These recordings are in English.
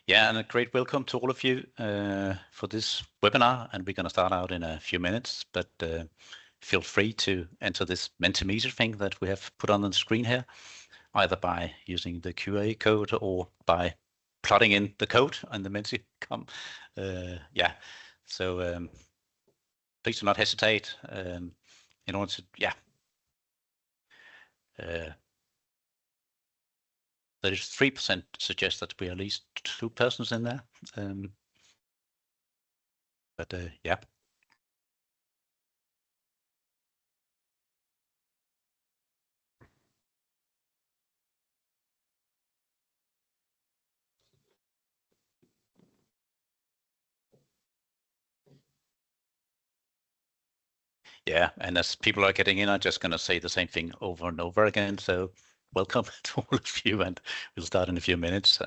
Yeah, and a great welcome to all of you for this webinar, and we're going to start out in a few minutes, but feel free to enter this Mentimeter thing that we have put on the screen here, either by using the QA code or by plotting in the code on the Menticom. Yeah, so please do not hesitate in order to, yeah. 33% suggest that we are at least 2 persons in there. But yeah. Yeah, and as people are getting in, I'm just going to say the same thing over and over again. So welcome to all of you, and we'll start in a few minutes.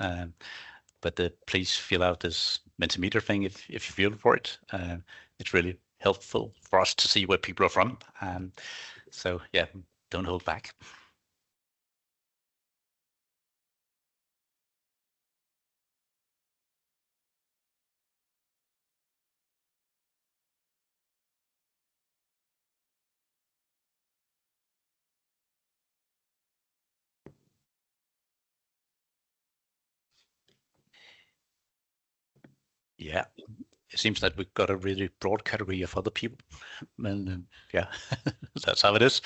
But please fill out this Mentimeter thing if you feel for it. It's really helpful for us to see where people are from. So yeah, don't hold back. Yeah, it seems that we've got a really broad category of other people, and yeah, that's how it is.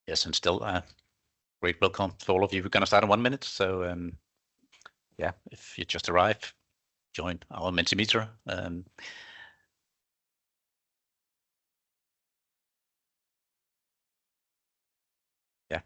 Yes, and still great welcome to all of you. We're going to start in 1 minute, so yeah, if you just arrived, join our Mentimeter. Yeah.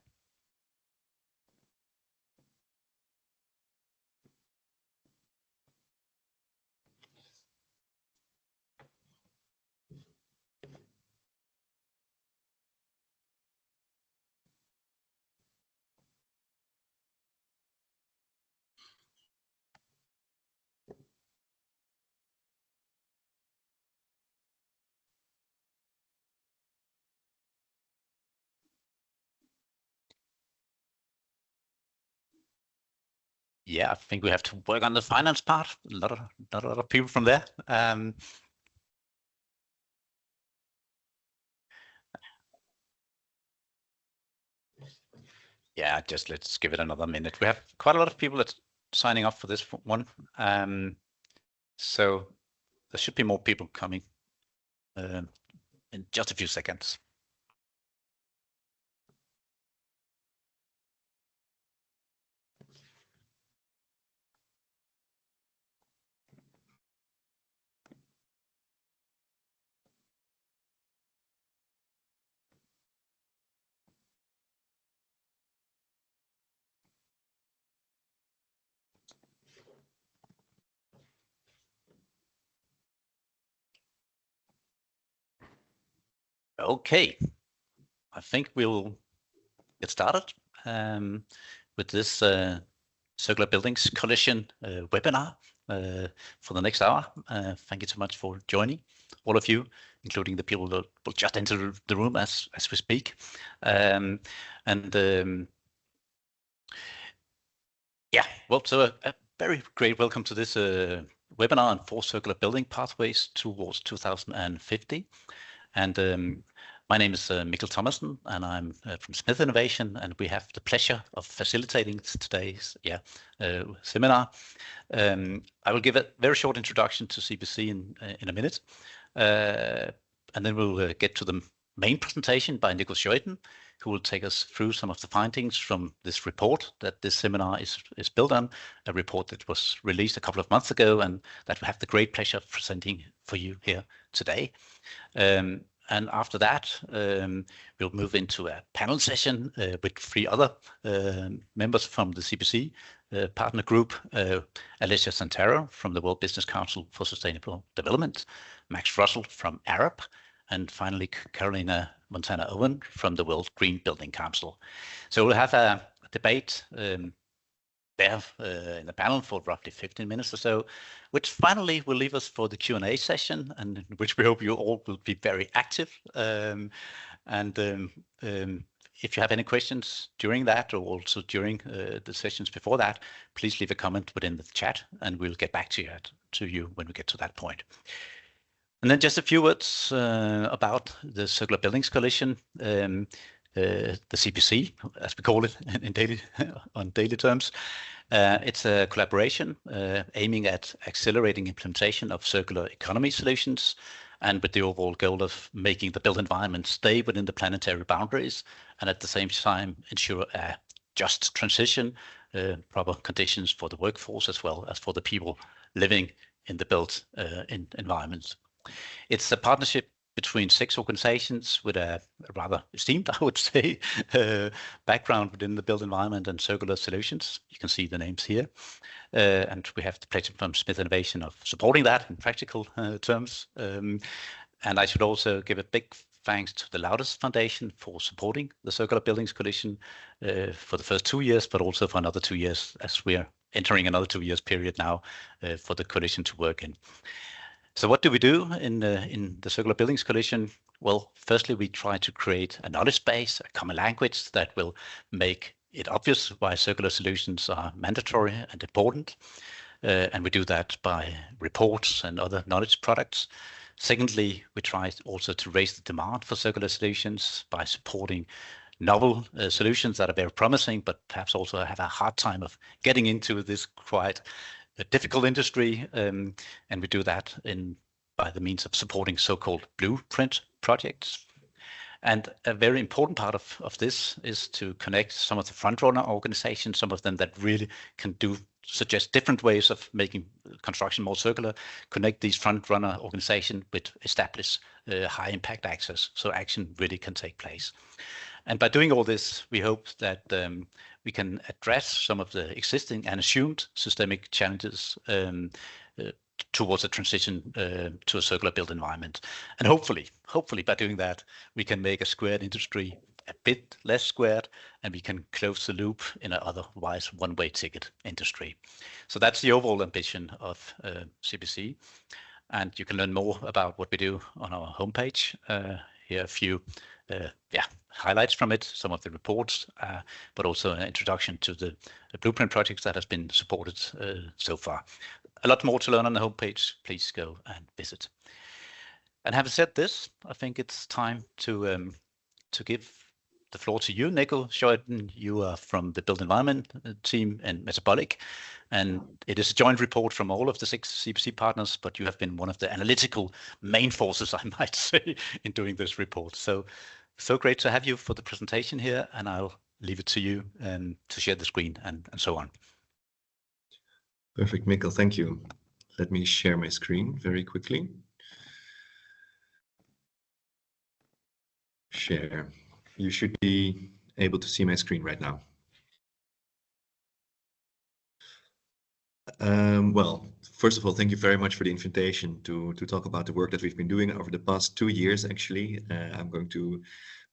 Yeah, I think we have to work on the finance part. Not a lot of people from there. Yeah, just let's give it another minute. We have quite a lot of people that's signing up for this one. So there should be more people coming in just a few seconds. Okay, I think we'll get started with this Circular Buildings Coalition webinar for the next hour. Thank you so much for joining, all of you, including the people that will just enter the room as we speak. Yeah, well, so a very great welcome to this webinar on 4 circular building pathways towards 2050. And my name is Mikkel Thomasen, and I'm from Smith Innovation, and we have the pleasure of facilitating today's seminar. I will give a very short introduction to CBC in a minute, and then we'll get to the main presentation by Nico Schouten, who will take us through some of the findings from this report that this seminar is built on, a report that was released a couple of months ago and that we have the great pleasure of presenting for you here today. And after that, we'll move into a panel session with 3 other members from the CBC partner group, Alessia Santoro from the World Business Council for Sustainable Development, Max Russell from Arup, and finally Carolina Montano-Owen from the World Green Building Council. So we'll have a debate bear in the panel for roughly 15 minutes or so, which finally will leave us for the Q&A session, and in which we hope you all will be very active. If you have any questions during that, or also during the sessions before that, please leave a comment within the chat, and we'll get back to you when we get to that point. And then just a few words about the Circular Buildings Coalition, the CBC, as we call it on daily terms. It's a collaboration aiming at accelerating implementation of circular economy solutions, and with the overall goal of making the built environment stay within the planetary boundaries, and at the same time ensure a just transition, proper conditions for the workforce as well as for the people living in the built environments. It's a partnership between 6 organizations with a rather esteemed, I would say, background within the built environment and circular solutions. You can see the names here. And we have the pleasure from Smith Innovation of supporting that in practical terms. And I should also give a big thanks to the Loudest Foundation for supporting the Circular Buildings Coalition for the first 2 years, but also for another 2 years, as we are entering another 2 years period now for the coalition to work in. So what do we do in the Circular Buildings Coalition? Well, firstly, we try to create a knowledge base, a common language that will make it obvious why circular solutions are mandatory and important. And we do that by reports and other knowledge products. Secondly, we try also to raise the demand for circular solutions by supporting novel solutions that are very promising, but perhaps also have a hard time of getting into this quite a difficult industry, and we do that by the means of supporting so-called blueprint projects. And a very important part of this is to connect some of the front-runner organizations, some of them that really can suggest different ways of making construction more circular, connect these front-runner organizations with established high-impact access, so action really can take place. And by doing all this, we hope that we can address some of the existing and assumed systemic challenges towards a transition to a circular built environment. And hopefully by doing that, we can make a squared industry a bit less squared, and we can close the loop in an otherwise one-way ticket industry. So that's the overall ambition of CBC. And you can learn more about what we do on our homepage. Here are a few highlights from it, some of the reports, but also an introduction to the blueprint projects that has been supported so far. A lot more to learn on the homepage. Please go and visit. And having said this, I think it's time to give the floor to you, Nico. Schouten, you are from the Built Environment team and Metabolic, and it is a joint report from all of the 6 CBC partners, but you have been one of the analytical main forces, I might say, in doing this report. So great to have you for the presentation here, and I'll leave it to you to share the screen and so on. Perfect, Mikkel, thank you. Let me share my screen very quickly. Share. You should be able to see my screen right now. Well, first of all, thank you very much for the invitation to talk about the work that we've been doing over the past 2 years, actually. I'm going to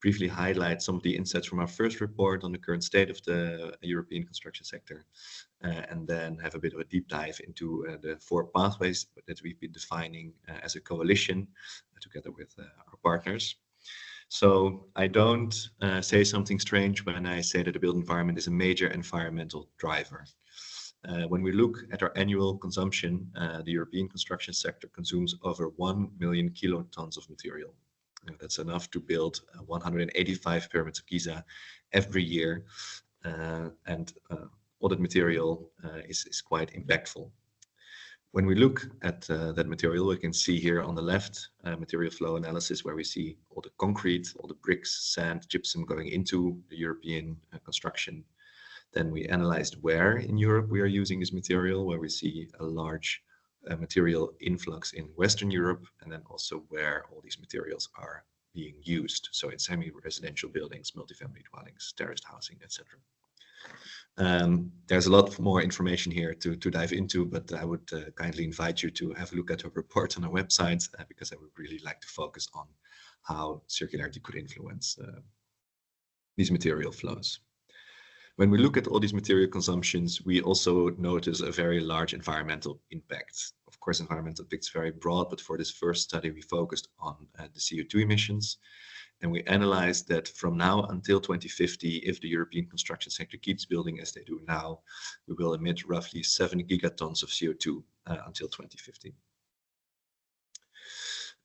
briefly highlight some of the insights from our first report on the current state of the European construction sector, and then have a bit of a deep dive into the 4 pathways that we've been defining as a coalition together with our partners. So I don't say something strange when I say that the built environment is a major environmental driver. When we look at our annual consumption, the European construction sector consumes over 1 million kilotons of material. That's enough to build 185 pyramids of Giza every year, and all that material is quite impactful. When we look at that material, we can see here on the left material flow analysis, where we see all the concrete, all the bricks, sand, gypsum going into the European construction. Then we analyzed where in Europe we are using this material, where we see a large material influx in Western Europe, and then also where all these materials are being used. So in semi-residential buildings, multifamily dwellings, terraced housing, etc. There's a lot more information here to dive into, but I would kindly invite you to have a look at our report on our website, because I would really like to focus on how circularity could influence these material flows. When we look at all these material consumptions, we also notice a very large environmental impact. Of course, environmental impact is very broad, but for this first study, we focused on the CO2 emissions. And we analyzed that from now until 2050, if the European construction sector keeps building as they do now, we will emit roughly 7 gigatons of CO2 until 2050.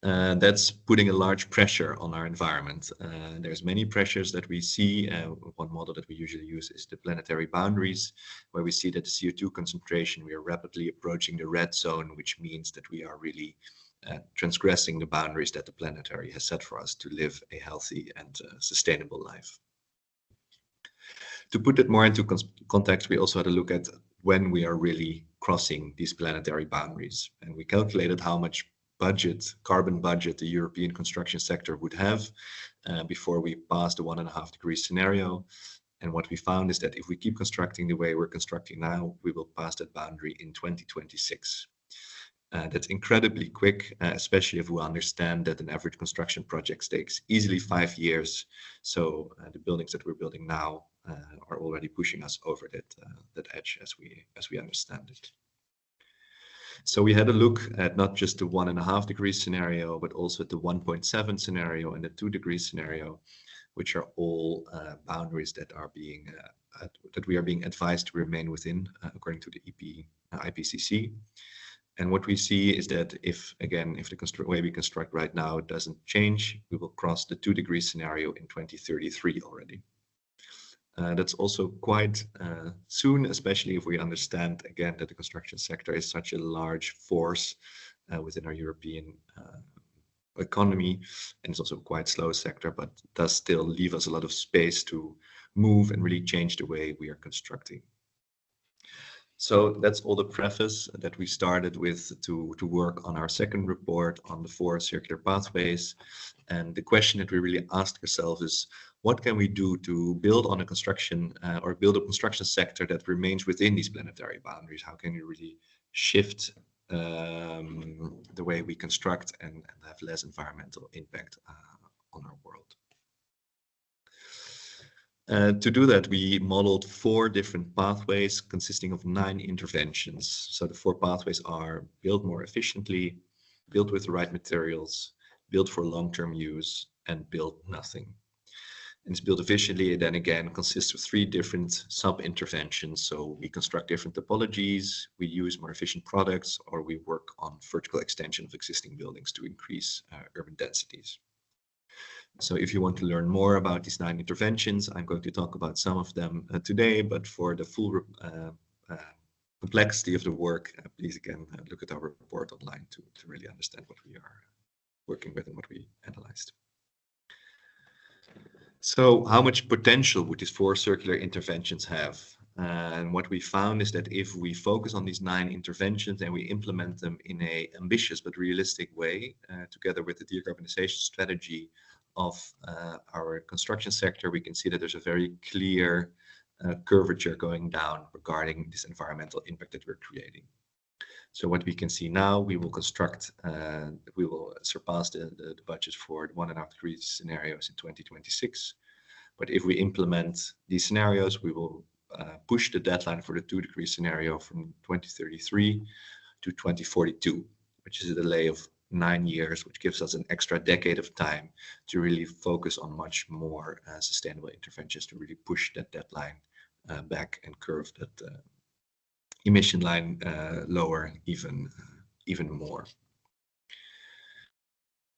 That's putting a large pressure on our environment. There's many pressures that we see. One model that we usually use is the planetary boundaries, where we see that the CO2 concentration, we are rapidly approaching the red zone, which means that we are really transgressing the boundaries that the planetary has set for us to live a healthy and sustainable life. To put it more into context, we also had a look at when we are really crossing these planetary boundaries. And we calculated how much carbon budget the European construction sector would have before we pass the 1.5 degree scenario. And what we found is that if we keep constructing the way we're constructing now, we will pass that boundary in 2026. That's incredibly quick, especially if we understand that an average construction project takes easily 5 years. So the buildings that we're building now are already pushing us over that edge as we understand it. So we had a look at not just the 1.5 degree scenario, but also at the 1.7 scenario and the 2 degree scenario, which are all boundaries that are being that we are being advised to remain within according to the IPCC. And what we see is that if the way we construct right now doesn't change, we will cross the 2 degree scenario in 2033 already. That's also quite soon, especially if we understand again that the construction sector is such a large force within our European economy, and it's also a quite slow sector, but does still leave us a lot of space to move and really change the way we are constructing. So that's all the preface that we started with to work on our second report on the 4 circular pathways. And the question that we really asked ourselves is, what can we do to build on a construction or build a construction sector that remains within these planetary boundaries? How can we really shift the way we construct and have less environmental impact on our world? To do that, we modeled 4 different pathways consisting of 9 interventions. So the 4 pathways are build more efficiently, build with the right materials, build for long-term use, and build nothing. And it's built efficiently, and then again consists of 3 different sub-interventions. So we construct different topologies, we use more efficient products, or we work on vertical extension of existing buildings to increase urban densities. So if you want to learn more about these 9 interventions, I'm going to talk about some of them today, but for the full complexity of the work, please again look at our report online to really understand what we are working with and what we analyzed. So how much potential would these 4 circular interventions have? And what we found is that if we focus on these 9 interventions and we implement them in an ambitious but realistic way, together with the decarbonization strategy of our construction sector, we can see that there's a very clear curvature going down regarding this environmental impact that we're creating. So what we can see now, we will surpass the budget for 1.5 degree scenarios in 2026. But if we implement these scenarios, we will push the deadline for the 2 degree scenario from 2033 to 2042, which is a delay of 9 years, which gives us an extra decade of time to really focus on much more sustainable interventions to really push that deadline back and curve that emission line lower even more.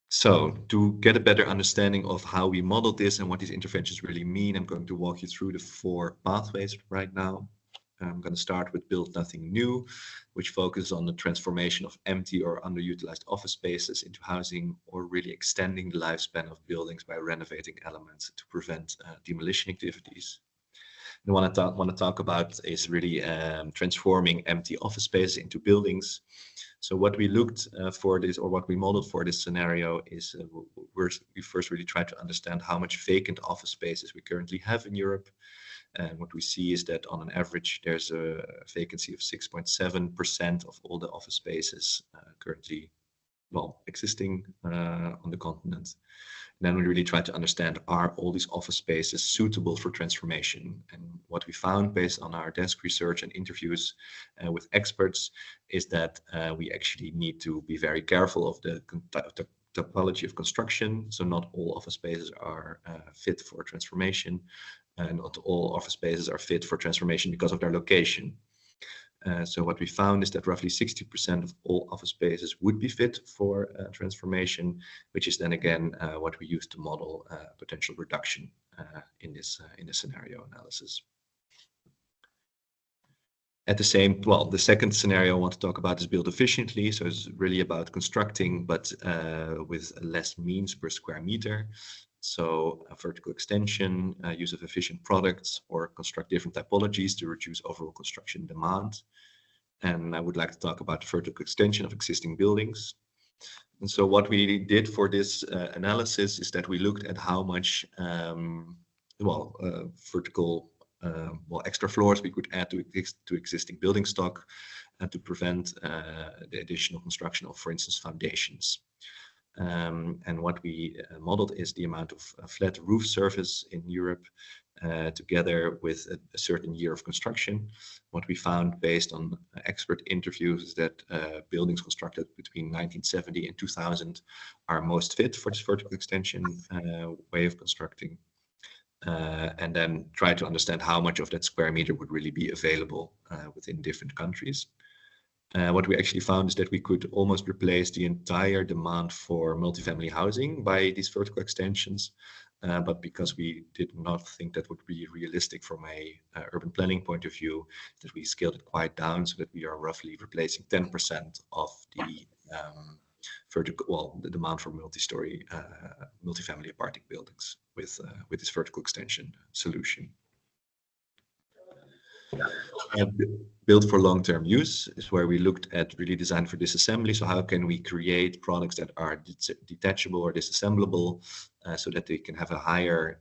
So to get a better understanding of how we modeled this and what these interventions really mean, I'm going to walk you through the 4 pathways right now. I'm going to start with Build Nothing New, which focuses on the transformation of empty or underutilized office spaces into housing, or really extending the lifespan of buildings by renovating elements to prevent demolition activities. And what I want to talk about is really transforming empty office space into buildings. So what we looked for this, or what we modeled for this scenario, is we first really tried to understand how much vacant office spaces we currently have in Europe. And what we see is that on an average, there's a vacancy of 6.7% of all the office spaces currently existing on the continent. And then we really tried to understand, are all these office spaces suitable for transformation? And what we found based on our desk research and interviews with experts is that we actually need to be very careful of the topology of construction. So not all office spaces are fit for transformation, and not all office spaces are fit for transformation because of their location. So what we found is that roughly 60% of all office spaces would be fit for transformation, which is then again what we use to model potential reduction in this scenario analysis. At the same, the second scenario I want to talk about is build efficiently. So it's really about constructing, but with less means per square meter. So a vertical extension, use of efficient products, or construct different typologies to reduce overall construction demand. And I would like to talk about the vertical extension of existing buildings. And so what we did for this analysis is that we looked at how much vertical extra floors we could add to existing building stock and to prevent the additional construction of, for instance, foundations. And what we modeled is the amount of flat roof surface in Europe together with a certain year of construction. What we found based on expert interviews is that buildings constructed between 1970 and 2000 are most fit for this vertical extension way of constructing. And then try to understand how much of that square meter would really be available within different countries. What we actually found is that we could almost replace the entire demand for multifamily housing by these vertical extensions. But because we did not think that would be realistic from a urban planning point of view, that we scaled it quite down so that we are roughly replacing 10% of the the demand for multi-story multifamily apartment buildings with this vertical extension solution. Built for long-term use is where we looked at really design for disassembly. So how can we create products that are detachable or disassemblable so that they can have a higher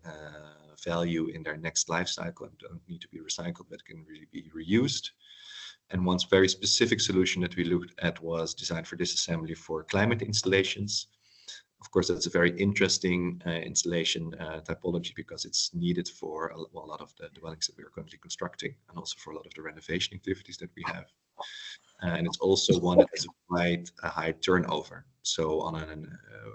value in their next life cycle and don't need to be recycled, but can really be reused. And one very specific solution that we looked at was design for disassembly for climate installations. Of course, that's a very interesting installation typology because it's needed for a lot of the dwellings that we are currently constructing and also for a lot of the renovation activities that we have. And it's also one that has quite a high turnover. So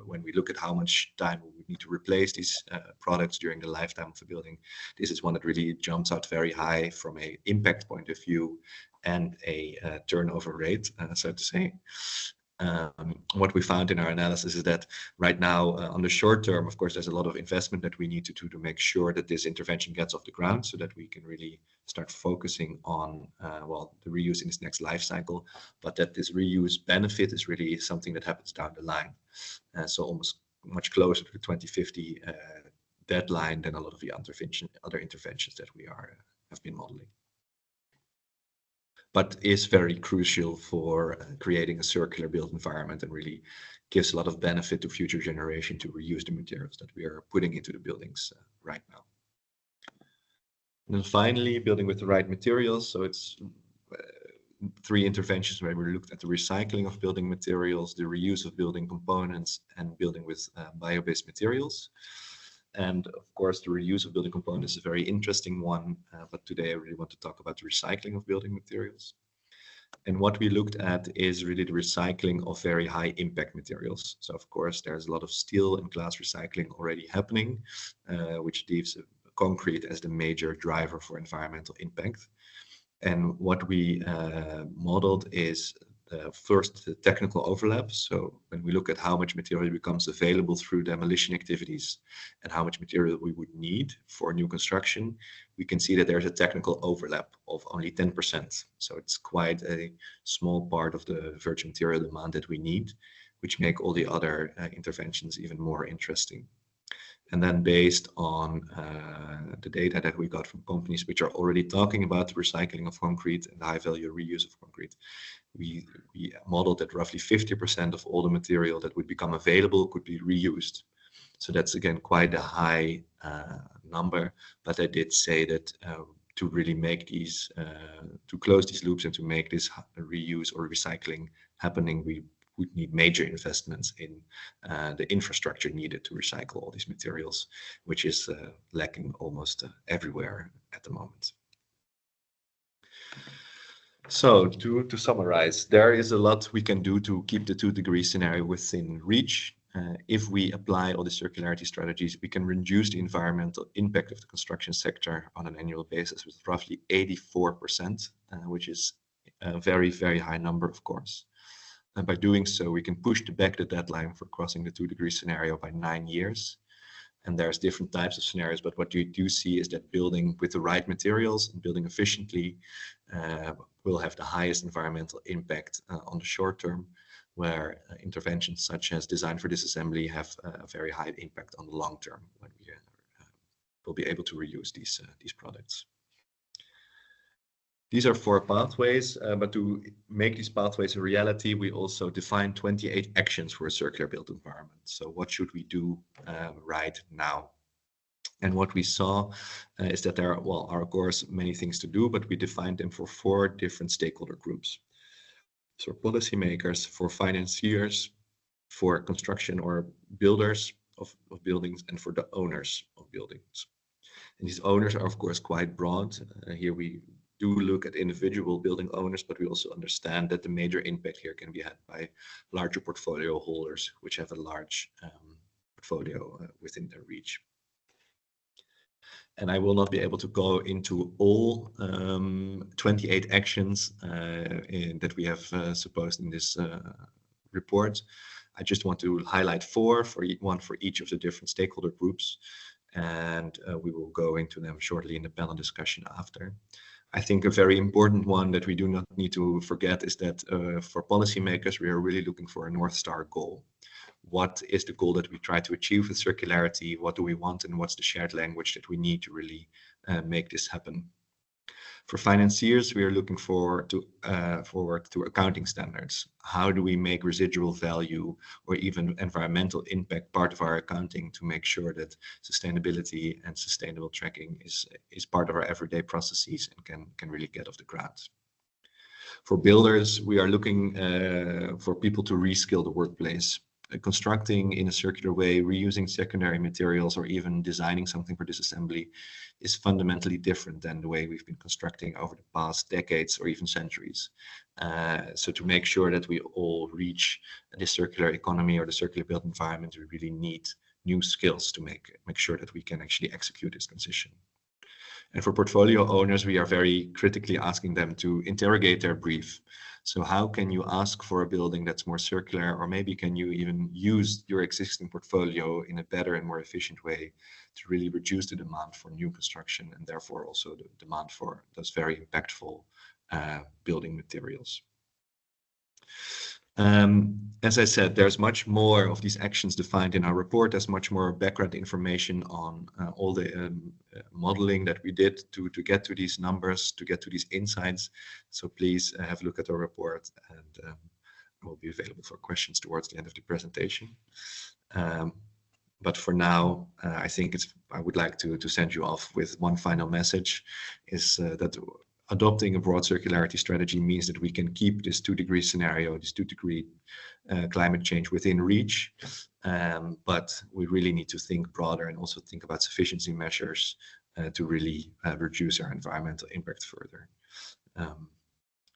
when we look at how much time we need to replace these products during the lifetime of the building, this is one that really jumps out very high from an impact point of view and a turnover rate, so to say. What we found in our analysis is that right now, on the short term, of course, there's a lot of investment that we need to do to make sure that this intervention gets off the ground so that we can really start focusing on, the reuse in its next life cycle, but that this reuse benefit is really something that happens down the line. So almost much closer to the 2050 deadline than a lot of the other interventions that we have been modeling. But is very crucial for creating a circular built environment and really gives a lot of benefit to future generation to reuse the materials that we are putting into the buildings right now. And then finally, building with the right materials. So it's 3 interventions where we looked at the recycling of building materials, the reuse of building components, and building with bio-based materials. And of course, the reuse of building components is a very interesting one, but today I really want to talk about the recycling of building materials. And what we looked at is really the recycling of very high impact materials. So of course, there's a lot of steel and glass recycling already happening, which leaves concrete as the major driver for environmental impact. And what we modeled is first the technical overlap. So when we look at how much material becomes available through demolition activities and how much material we would need for new construction, we can see that there's a technical overlap of only 10%. So it's quite a small part of the virgin material demand that we need, which make all the other interventions even more interesting. And then based on the data that we got from companies which are already talking about the recycling of concrete and the high value reuse of concrete, we modeled that roughly 50% of all the material that would become available could be reused. So that's again quite a high number, but I did say that to really make these, to close these loops and to make this reuse or recycling happening, we would need major investments in the infrastructure needed to recycle all these materials, which is lacking almost everywhere at the moment. So to summarize, there is a lot we can do to keep the 2-degree scenario within reach. If we apply all the circularity strategies, we can reduce the environmental impact of the construction sector on an annual basis with roughly 84%, which is a very, very high number, of course. And by doing so, we can push back the deadline for crossing the 2-degree scenario by 9 years. And there's different types of scenarios, but what you do see is that building with the right materials and building efficiently will have the highest environmental impact on the short term, where interventions such as design for disassembly have a very high impact on the long term when we will be able to reuse these products. These are 4 pathways, but to make these pathways a reality, we also define 28 actions for a circular built environment. So what should we do right now? And what we saw is that there are, of course, many things to do, but we defined them for 4 different stakeholder groups. So policymakers, for financiers, for construction or builders of buildings, and for the owners of buildings. And these owners are, of course, quite broad. Here we do look at individual building owners, but we also understand that the major impact here can be had by larger portfolio holders, which have a large portfolio within their reach. And I will not be able to go into all 28 actions that we have supposed in this report. I just want to highlight 4, one for each of the different stakeholder groups, and we will go into them shortly in the panel discussion after. I think a very important one that we do not need to forget is that for policymakers, we are really looking for a North Star goal. What is the goal that we try to achieve with circularity? What do we want, and what's the shared language that we need to really make this happen? For financiers, we are looking forward to accounting standards. How do we make residual value or even environmental impact part of our accounting to make sure that sustainability and sustainable tracking is part of our everyday processes and can really get off the ground? For builders, we are looking for people to reskill the workplace. Constructing in a circular way, reusing secondary materials, or even designing something for disassembly is fundamentally different than the way we've been constructing over the past decades or even centuries. So to make sure that we all reach the circular economy or the circular built environment, we really need new skills to make sure that we can actually execute this transition. And for portfolio owners, we are very critically asking them to interrogate their brief. So how can you ask for a building that's more circular, or maybe can you even use your existing portfolio in a better and more efficient way to really reduce the demand for new construction and therefore also the demand for those very impactful building materials. As I said, there's much more of these actions defined in our report. There's much more background information on all the modeling that we did to get to these numbers, to get to these insights. So please have a look at our report, and I will be available for questions towards the end of the presentation. But for now, I think I would like to send you off with one final message, is that adopting a broad circularity strategy means that we can keep this 2-degree scenario, this 2-degree climate change within reach. But we really need to think broader and also think about sufficiency measures to really reduce our environmental impact further.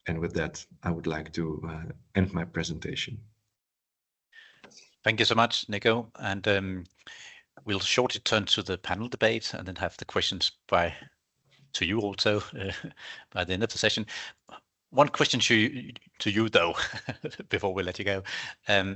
And with that, I would like to end my presentation. Thank you so much, Nico. And we'll shortly turn to the panel debate and then have the questions to you also by the end of the session. One question to you though, before we let you go. I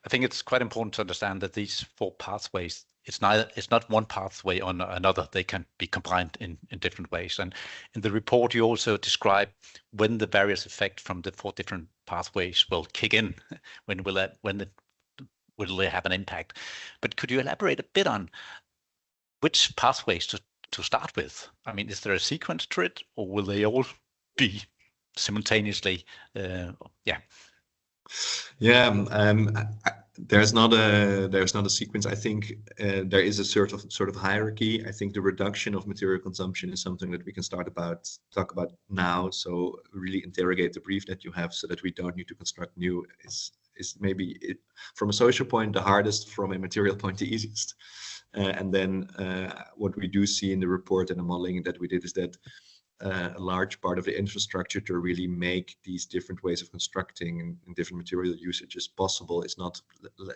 think it's quite important to understand that these 4 pathways, it's not one pathway or another. They can be combined in different ways. And in the report, you also describe when the various effects from the 4 different pathways will kick in, when will they have an impact. But could you elaborate a bit on which pathways to start with? I mean, is there a sequence to it, or will they all be simultaneously? There's not a sequence. I think there is a sort of hierarchy. I think the reduction of material consumption is something that we can talk about now. So really interrogate the brief that you have, so that we don't need to construct new, maybe from a social point the hardest, from a material point the easiest. And then what we do see in the report and the modeling that we did is that a large part of the infrastructure to really make these different ways of constructing and different material usages possible is not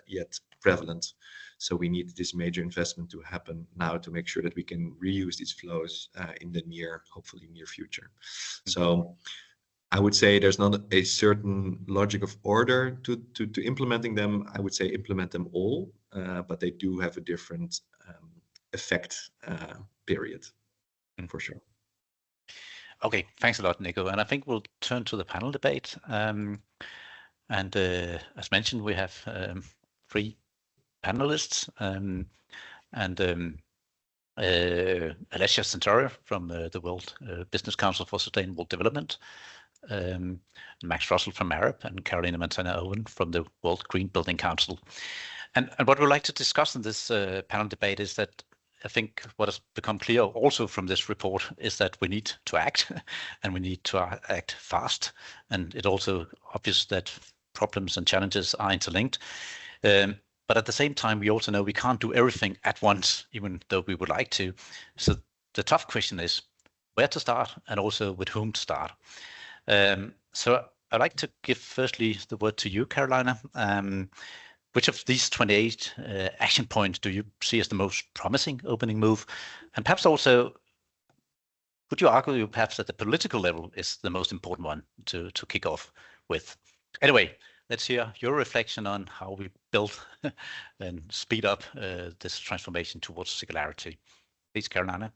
yet prevalent. So we need this major investment to happen now to make sure that we can reuse these flows in the hopefully near future. So I would say there's not a certain logic of order to implementing them. I would say implement them all, but they do have a different effect period for sure. Okay, thanks a lot, Nico. And I think we'll turn to the panel debate. As mentioned, we have 3 panelists, Alessia Santoro from the World Business Council for Sustainable Development, Max Russell from Arup, and Carolina Montano-Owen from the World Green Building Council. And what we'd like to discuss in this panel debate is that I think what has become clear also from this report is that we need to act, and we need to act fast. And it's also obvious that problems and challenges are interlinked. But at the same time, we also know we can't do everything at once, even though we would like to. So the tough question is where to start and also with whom to start. So I'd like to give firstly the word to you, Carolina. Which of these 28 action points do you see as the most promising opening move? And perhaps also, would you argue perhaps that the political level is the most important one to kick off with? Anyway, let's hear your reflection on how we build and speed up this transformation towards circularity. Please, Carolina.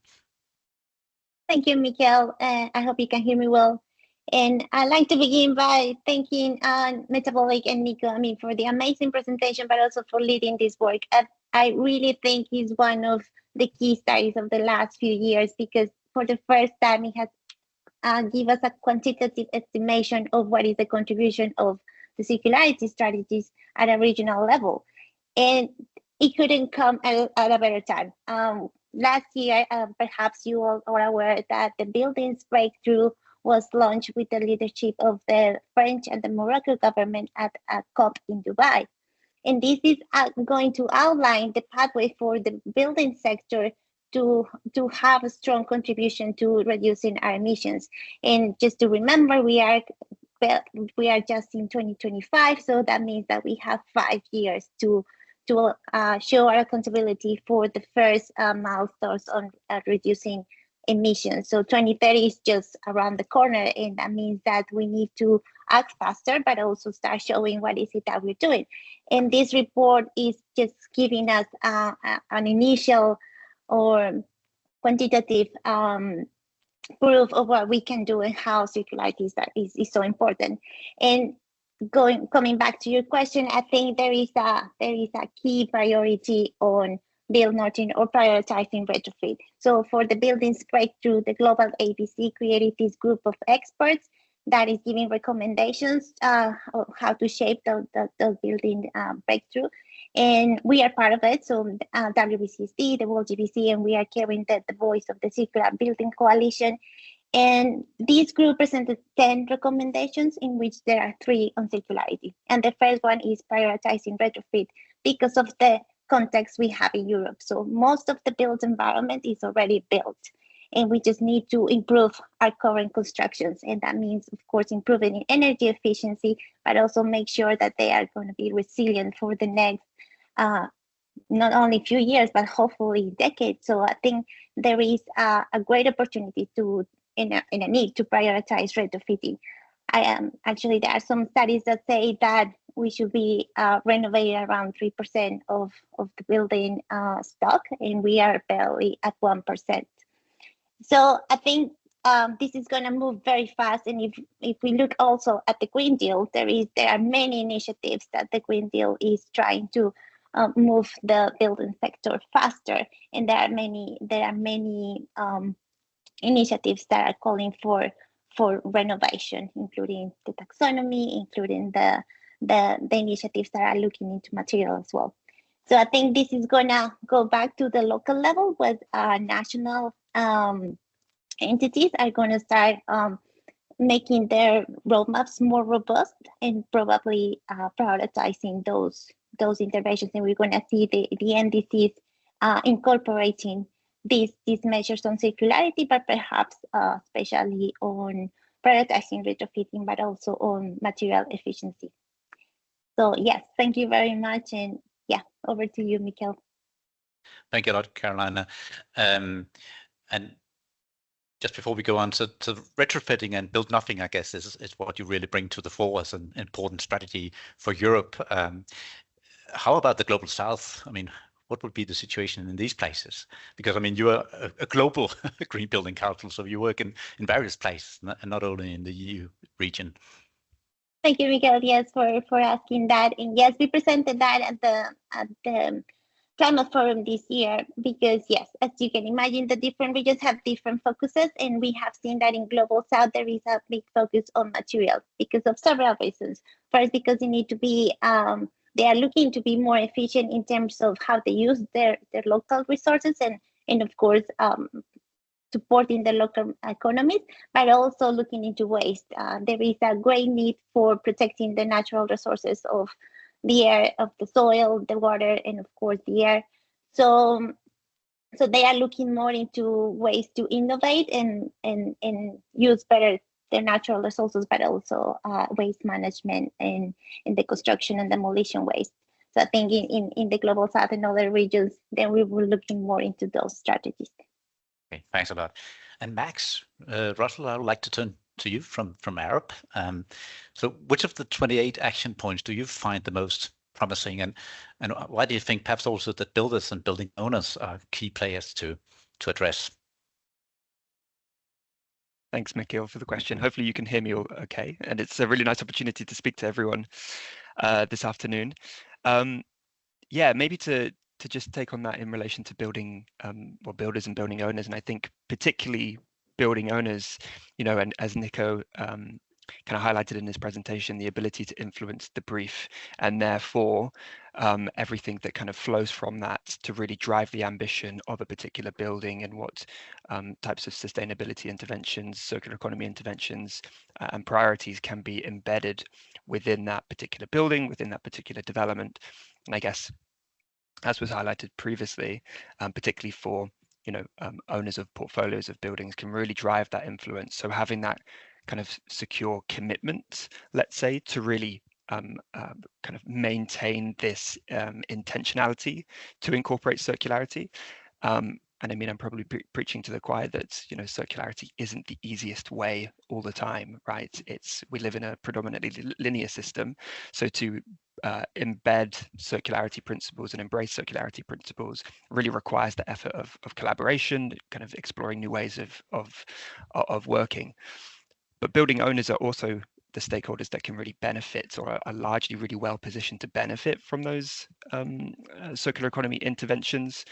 Thank you, Mikael. I hope you can hear me well. And I'd like to begin by thanking Metabolic and Nico, for the amazing presentation, but also for leading this work. I really think it's one of the key studies of the last few years, because for the first time, it has given us a quantitative estimation of what is the contribution of the circularity strategies at a regional level. And it couldn't come at a better time. Last year, perhaps you all are aware that the Buildings Breakthrough was launched with the leadership of the French and the Moroccan government at a COP in Dubai. And this is going to outline the pathway for the building sector to have a strong contribution to reducing our emissions. And just to remember, we are just in 2025, so that means that we have 5 years to show our accountability for the first milestones on reducing emissions. So 2030 is just around the corner, and that means that we need to act faster, but also start showing what is it that we're doing. And this report is just giving us an initial or quantitative proof of what we can do and how circularity is so important. And coming back to your question, I think there is a key priority on build, nurturing, or prioritizing retrofit. So for the Buildings Breakthrough, the global ABC created this group of experts that is giving recommendations on how to shape the building breakthrough. And we are part of it. So WBCSD, the WorldGBC, and we are carrying the voice of the Circular Building Coalition. And this group presented 10 recommendations, in which there are 3 on circularity. And the first one is prioritizing retrofit because of the context we have in Europe. So most of the built environment is already built, and we just need to improve our current constructions. And that means, of course, improving in energy efficiency, but also make sure that they are going to be resilient for the next, not only few years, but hopefully decades. So I think there is a great opportunity in a need to prioritize retrofitting. Actually, there are some studies that say that we should be renovating around 3% of the building stock, and we are barely at 1%. So I think this is going to move very fast. And if we look also at the Green Deal, there are many initiatives that the Green Deal is trying to move the building sector faster, and there are many initiatives that are calling for renovation, including the taxonomy, including the initiatives that are looking into material as well. So I think this is gonna go back to the local level, with national entities are gonna start making their roadmaps more robust and probably prioritizing those interventions. And we're going to see the NDCs incorporating these measures on circularity, but perhaps especially on prioritizing retrofitting, but also on material efficiency. So yes, thank you very much. And yeah, over to you, Mikel. Thank you a lot, Carolina. And just before we go on to retrofitting and build nothing, I guess is what you really bring to the fore as an important strategy for Europe. How about the global south? I mean, what would be the situation in these places? Because I mean, you are a global green building council, so you work in various places, and not only in the EU region. Thank you, Miguel. Yes, for asking that. And yes, we presented that at the Climate Forum this year, because yes, as you can imagine, the different regions have different focuses, and we have seen that in Global South there is a big focus on materials because of several reasons. First, because they need to be they are looking to be more efficient in terms of how they use their local resources, and of course supporting the local economies, but also looking into waste. There is a great need for protecting the natural resources of the air, of the soil, the water, and of course the air. So they are looking more into ways to innovate and use better their natural resources, but also waste management and in the construction and demolition waste. So I think in the Global South and other regions, then we were looking more into those strategies. Okay, thanks a lot. And Max, Russell, I would like to turn to you from Arup. So which of the 28 action points do you find the most promising, and why do you think perhaps also that builders and building owners are key players to address? Thanks, Mikhail, for the question. Hopefully you can hear me all okay, and it's a really nice opportunity to speak to everyone this afternoon. Yeah, maybe to just take on that in relation to building, well, builders and building owners, and I think particularly building owners, you know, and as Nico kind of highlighted in his presentation, the ability to influence the brief, and therefore everything that kind of flows from that to really drive the ambition of a particular building, and what types of sustainability interventions, circular economy interventions, and priorities can be embedded within that particular building, within that particular development. And I guess, as was highlighted previously, particularly for owners of portfolios of buildings, can really drive that influence. So having that kind of secure commitment, let's say, to really kind of maintain this intentionality to incorporate circularity. And I mean, I'm probably preaching to the choir that circularity isn't the easiest way all the time, right? We live in a predominantly linear system, so to embed circularity principles and embrace circularity principles really requires the effort of collaboration, kind of exploring new ways of working. But building owners are also the stakeholders that can really benefit, or are largely really well positioned to benefit from those circular economy interventions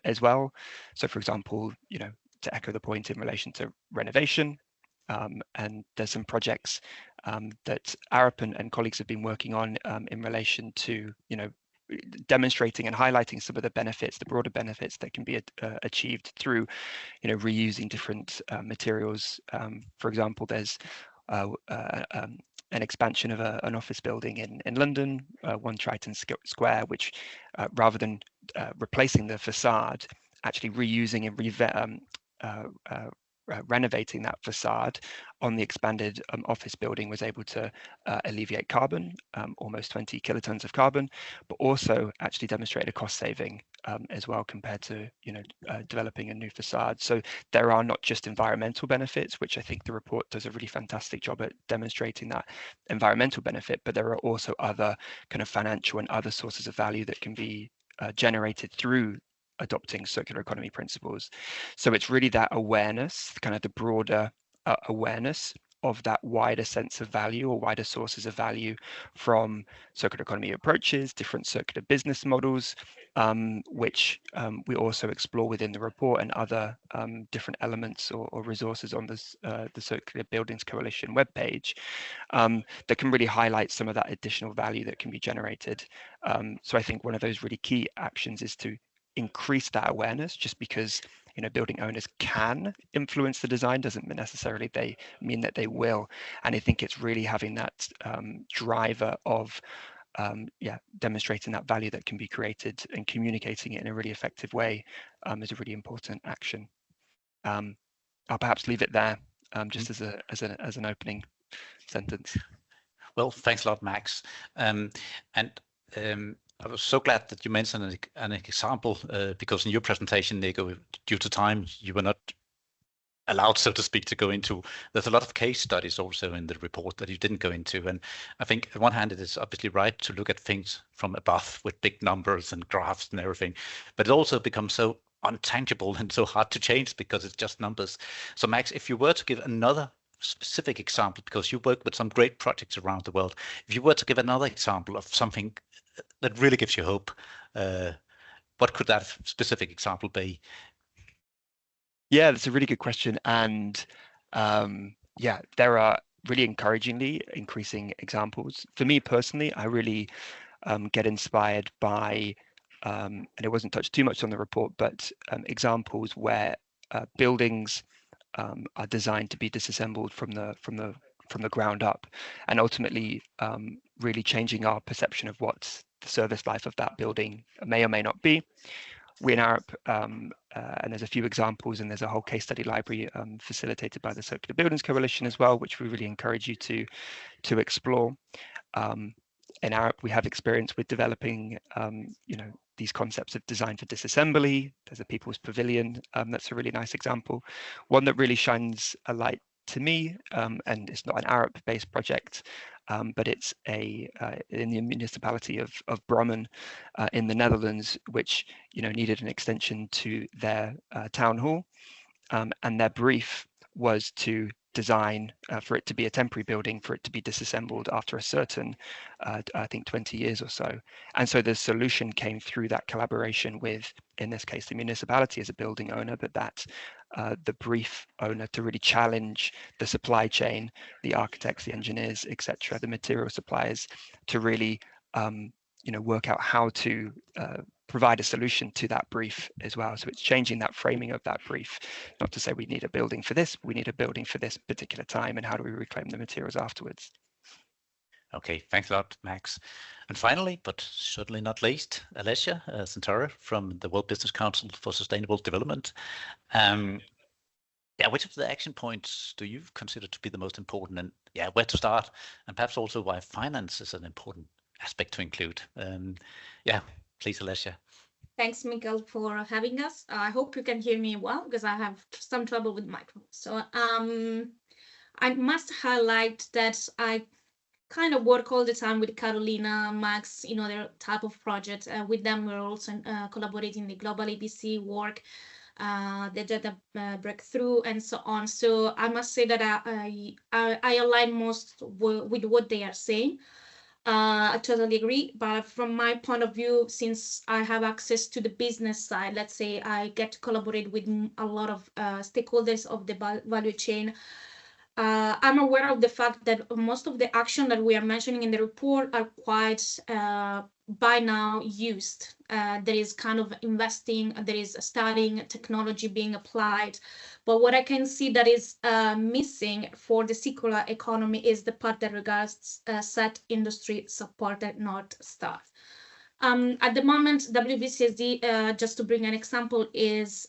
as well. So, for example, to echo the point in relation to renovation, and there's some projects that Arup and colleagues have been working on in relation to demonstrating and highlighting some of the benefits, the broader benefits that can be achieved through reusing different materials. For example, there's an expansion of an office building in London, 1 Triton Square, which rather than replacing the facade, actually reusing and renovating that facade on the expanded office building was able to alleviate carbon, almost 20 kilotons of carbon, but also actually demonstrate a cost saving as well compared to developing a new facade. So there are not just environmental benefits, which I think the report does a really fantastic job at demonstrating that environmental benefit, but there are also other kind of financial and other sources of value that can be generated through adopting circular economy principles. So it's really that awareness, kind of the broader awareness of that wider sense of value, or wider sources of value from circular economy approaches, different circular business models, which we also explore within the report, and other different elements or resources on this, the Circular Buildings Coalition webpage, that can really highlight some of that additional value that can be generated. So I think one of those really key actions is to increase that awareness, just because building owners can influence the design doesn't necessarily mean that they will. And I think it's really having that driver of demonstrating that value that can be created and communicating it in a really effective way is a really important action. I'll perhaps leave it there just as an opening sentence. Well, thanks a lot, Max. I was so glad that you mentioned an example because in your presentation, Nico, due to time, you were not allowed, so to speak, to go into. There's a lot of case studies also in the report that you didn't go into. And I think on one hand, it is obviously right to look at things from above with big numbers and graphs and everything, but it also becomes so untangible and so hard to change because it's just numbers. So Max, if you were to give another specific example, because you work with some great projects around the world, if you were to give another example of something that really gives you hope, what could that specific example be? Yeah, that's a really good question. And there are really encouragingly increasing examples. For me personally, I really get inspired by, and it wasn't touched too much on the report, but examples where buildings are designed to be disassembled from the ground up, and ultimately really changing our perception of what the service life of that building may or may not be. We in Arup, and there's a few examples, and there's a whole case study library facilitated by the Circular Buildings Coalition as well, which we really encourage you to explore. In Arup, we have experience with developing, these concepts of design for disassembly. There's a People's Pavilion. That's a really nice example. One that really shines a light to me, and it's not an Arup-based project, but it's in the municipality of Brommen in the Netherlands, which needed an extension to their town hall, and their brief was to design for it to be a temporary building, for it to be disassembled after a certain, I think 20 years or so. And so the solution came through that collaboration with, in this case, the municipality as a building owner, but the brief owner to really challenge the supply chain, the architects, the engineers, etc., the material suppliers, to really work out how to provide a solution to that brief as well. So it's changing that framing of that brief, not to say we need a building for this, we need a building for this particular time, and how do we reclaim the materials afterwards. Okay, thanks a lot, Max. And finally, but certainly not least, Alessia Santoro from the World Business Council for Sustainable Development. Which of the action points do you consider to be the most important, and where to start, and perhaps also why finance is an important aspect to include? Please, Alessia. Thanks, Mikkel, for having us. I hope you can hear me well, because I have some trouble with microphone. So I must highlight that I kind of work all the time with Carolina, Max, their type of project. With them, we're also collaborating the global ABC work, the data breakthrough, and so on. So I must say that I align most with what they are saying. I totally agree, but from my point of view, since I have access to the business side, let's say I get to collaborate with a lot of stakeholders of the value chain, I'm aware of the fact that most of the action that we are mentioning in the report are quite by now used. There is kind of investing, there is studying, technology being applied. But what I can see that is missing for the circular economy is the part that regards set industry supported North Star. At the moment, WBCSD, just to bring an example, is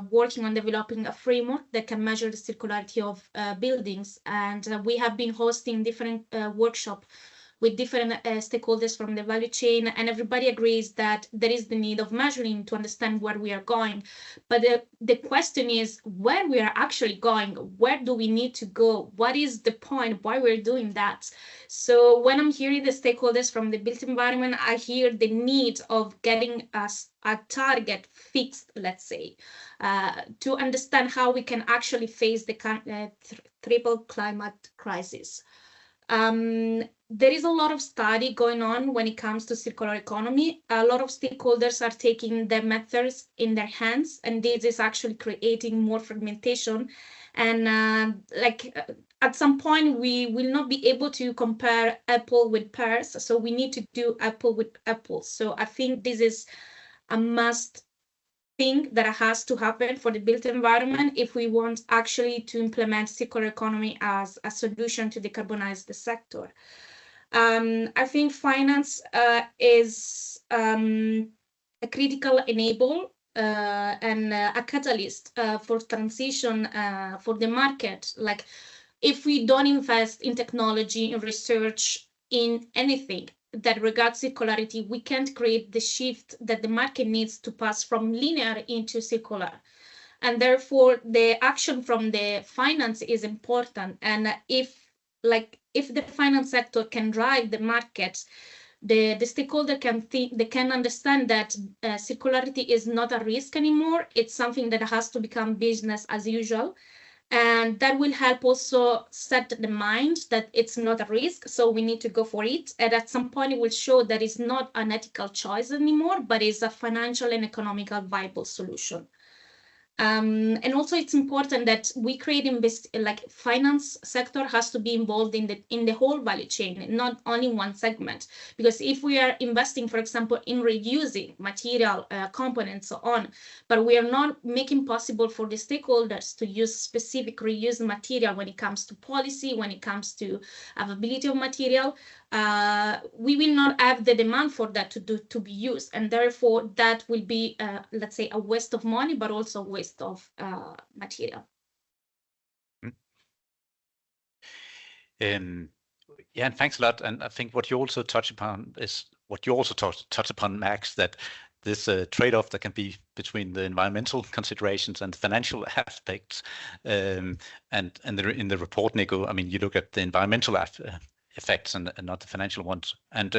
working on developing a framework that can measure the circularity of buildings. And we have been hosting different workshops with different stakeholders from the value chain, and everybody agrees that there is the need of measuring to understand where we are going. But the question is where we are actually going. Where do we need to go? What is the point? Why we're doing that? So when I'm hearing the stakeholders from the built environment, I hear the need of getting us a target fixed, let's say, to understand how we can actually face the triple climate crisis. There is a lot of study going on when it comes to circular economy. A lot of stakeholders are taking the methods in their hands, and this is actually creating more fragmentation. And at some point, we will not be able to compare apple with pears. So we need to do apple with apples. So I think this is a must thing that has to happen for the built environment if we want actually to implement circular economy as a solution to decarbonize the sector. I think finance is a critical enabler and a catalyst for transition for the market. Like, if we don't invest in technology, in research, in anything that regards circularity, we can't create the shift that the market needs to pass from linear into circular. And therefore, the action from the finance is important. And if the finance sector can drive the market, the stakeholder can think, they can understand that circularity is not a risk anymore. It's something that has to become business as usual. And that will help also set the mind that it's not a risk, so we need to go for it. And at some point, it will show that it's not an ethical choice anymore, but it's a financial and economical viable solution. And also, it's important that we create finance sector has to be involved in the whole value chain, not only one segment. Because if we are investing, for example, in reusing material components, so on, but we are not making possible for the stakeholders to use specific reused material when it comes to policy, when it comes to availability of material, we will not have the demand for that to be used, and therefore that will be, let's say, a waste of money, but also a waste of material. Yeah, and thanks a lot. And I think what you also touch upon is what you also touch upon, Max, that this trade-off that can be between the environmental considerations and financial aspects. And in the report, Nico, I mean, you look at the environmental effects and not the financial ones. And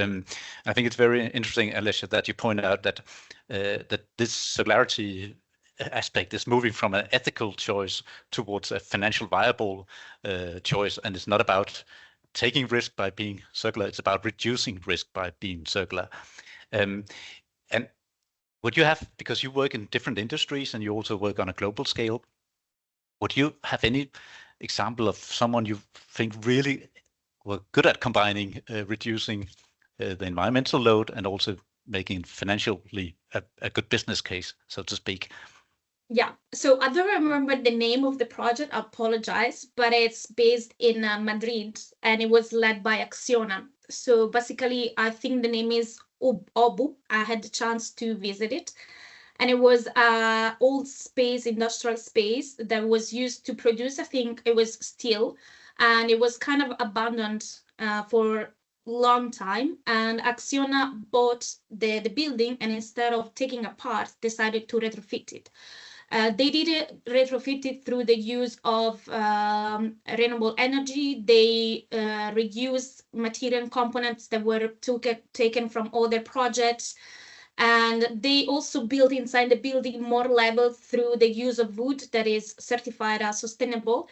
I think it's very interesting, Alessia, that you point out that that this circularity aspect is moving from an ethical choice towards a financial viable choice, and it's not about taking risk by being circular, it's about reducing risk by being circular. And would you have, because you work in different industries and you also work on a global scale, would you have any example of someone you think really were good at combining reducing the environmental load and also making financially a good business case, so to speak? Yeah, so I don't remember the name of the project, I apologize, but it's based in Madrid and it was led by Acciona. So basically, I think the name is Obu. I had the chance to visit it. And it was an old space, industrial space that was used to produce, I think it was steel, and it was kind of abandoned for a long time. And Acciona bought the building, and instead of taking apart, decided to retrofit it. They did it, retrofit it through the use of renewable energy. They reused material components that were taken from other projects. And they also built inside the building more levels through the use of wood that is certified as sustainable.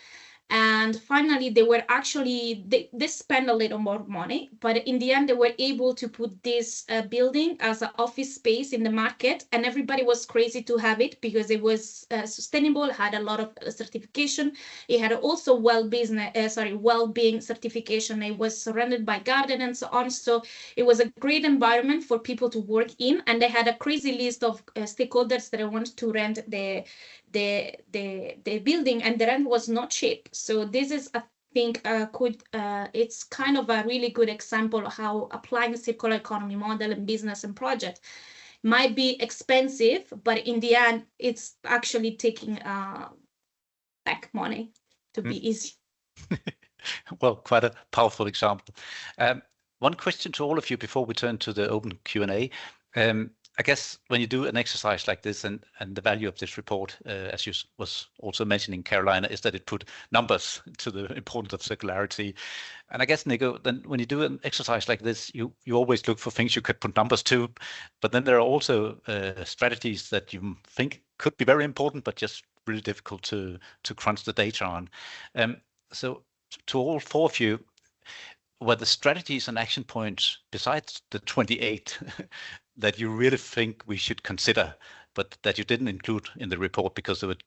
And finally, they were actually, they spent a little more money, but in the end, they were able to put this building as an office space in the market, and everybody was crazy to have it because it was sustainable, had a lot of certification. It had also well-being certification. It was surrounded by garden and so on. So it was a great environment for people to work in, and they had a crazy list of stakeholders that wanted to rent the building, and the rent was not cheap. So this is, I think, it's kind of a really good example of how applying a circular economy model in business and project might be expensive, but in the end, it's actually taking back money to be easy. Well, quite a powerful example. One question to all of you before we turn to the open Q&A. I guess when you do an exercise like this, and the value of this report, as you was also mentioning, Carolina, is that it put numbers to the importance of circularity. And I guess, Nico, then when you do an exercise like this, you always look for things you could put numbers to, but then there are also strategies that you think could be very important, but just really difficult to crunch the data on. So to all four of you, were the strategies and action points besides the 28 that you really think we should consider, but that you didn't include in the report because they were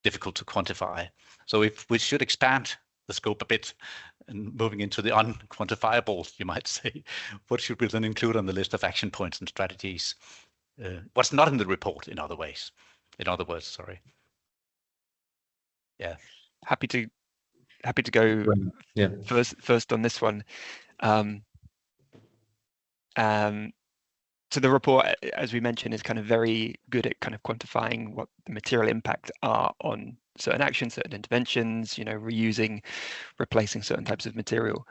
difficult to quantify? So if we should expand the scope a bit and moving into the unquantifiable, you might say, what should we then include on the list of action points and strategies? What's not in the report, in other ways? In other words, sorry. Yeah. Happy to go first on this one. So the report, as we mentioned, is kind of very good at kind of quantifying what the material impact are on certain actions, certain interventions, reusing, replacing certain types of material.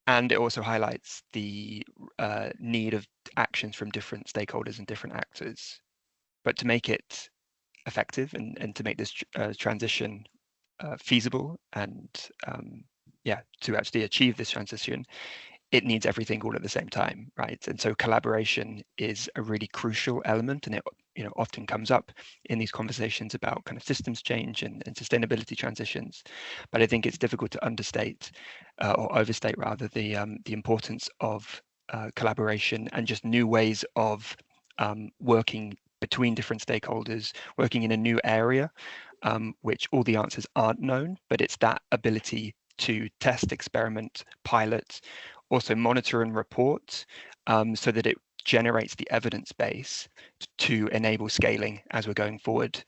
And it also highlights the need of actions from different stakeholders and different actors. But to make it effective and to make this transition feasible and to actually achieve this transition, it needs everything all at the same time, right? And so collaboration is a really crucial element, and it often comes up in these conversations about kind of systems change and sustainability transitions. But I think it's difficult to understate or overstate rather the importance of collaboration and just new ways of working between different stakeholders, working in a new area, which all the answers aren't known, but it's that ability to test, experiment, pilot, also monitor and report so that it generates the evidence base to enable scaling as we're going forward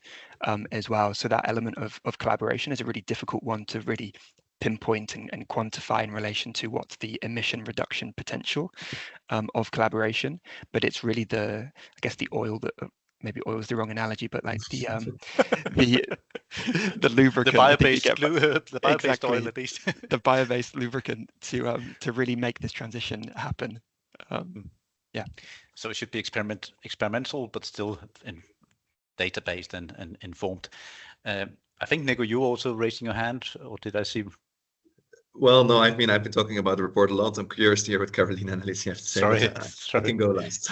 as well. So that element of collaboration is a really difficult one to really pinpoint and quantify in relation to what's the emission reduction potential of collaboration. But it's really I guess the oil that, maybe oil is the wrong analogy, but like the lubricant, the bio-based oil, at least. The bio-based lubricant to really make this transition happen. Yeah. So it should be experimental, but still data-based and informed. I think, Nico, you also raising your hand, or did I see? Well, no, I've been talking about the report a lot. I'm curious to hear what Carolina and Alessia have to say. Sorry. I can go last.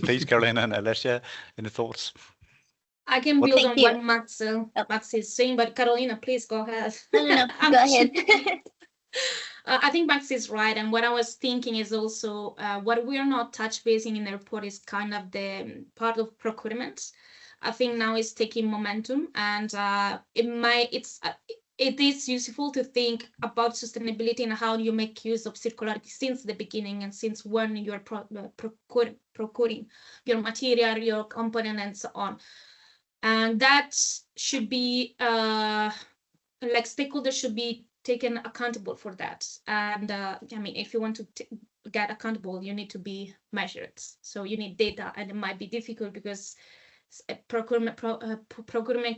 Please, Carolina and Alessia, any thoughts? I can build on what Max is saying, but Carolina, please go ahead. No, go ahead. I think Max is right, and what I was thinking is also what we are not touch basing in the report is kind of the part of procurement. I think now it's taking momentum, and it is useful to think about sustainability and how you make use of circularity since the beginning and since when you're procuring your material, your component, and so on. And that should be like stakeholders should be taken accountable for that. And I mean, if you want to get accountable, you need to be measured. So you need data, and it might be difficult because procurement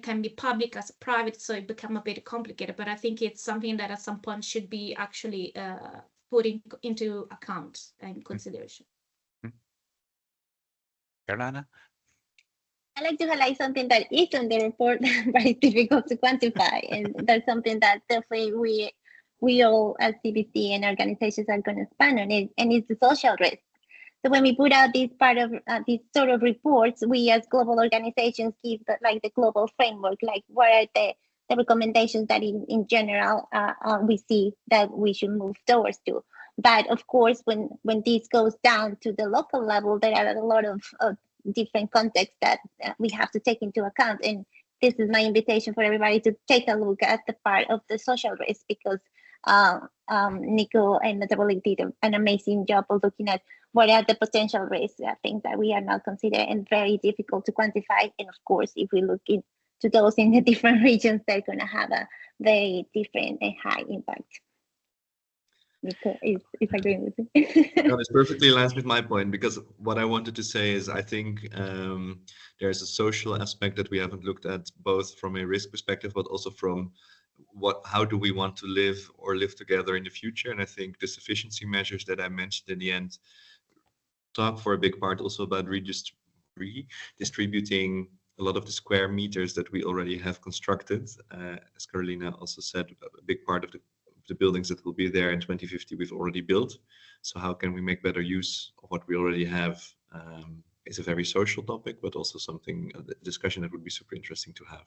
can be public as private, so it becomes a bit complicated. But I think it's something that at some point should be actually put into account and consideration. Carolina? I like to highlight something that is in the report, but it's difficult to quantify, and that's something that definitely we all as CBC and organizations are going to expand on it, and it's the social risk. So when we put out this part of these sort of reports, we as global organizations give the global framework, like what are the recommendations that in general we see that we should move towards to. But of course, when this goes down to the local level, there are a lot of different contexts that we have to take into account. And this is my invitation for everybody to take a look at the part of the social risk, because Nico and Metabolic did an amazing job of looking at what are the potential risks, things that we are not considering and very difficult to quantify. And of course, if we look into those in the different regions, they're going to have a very different and high impact. Nico is agreeing with me. No, this perfectly aligns with my point, because what I wanted to say is I think there's a social aspect that we haven't looked at, both from a risk perspective, but also from how do we want to live together in the future. And I think the sufficiency measures that I mentioned in the end talk for a big part also about redistributing a lot of the square meters that we already have constructed. As Carolina also said, a big part of the buildings that will be there in 2050 we've already built. So how can we make better use of what we already have is a very social topic, but also something, a discussion that would be super interesting to have,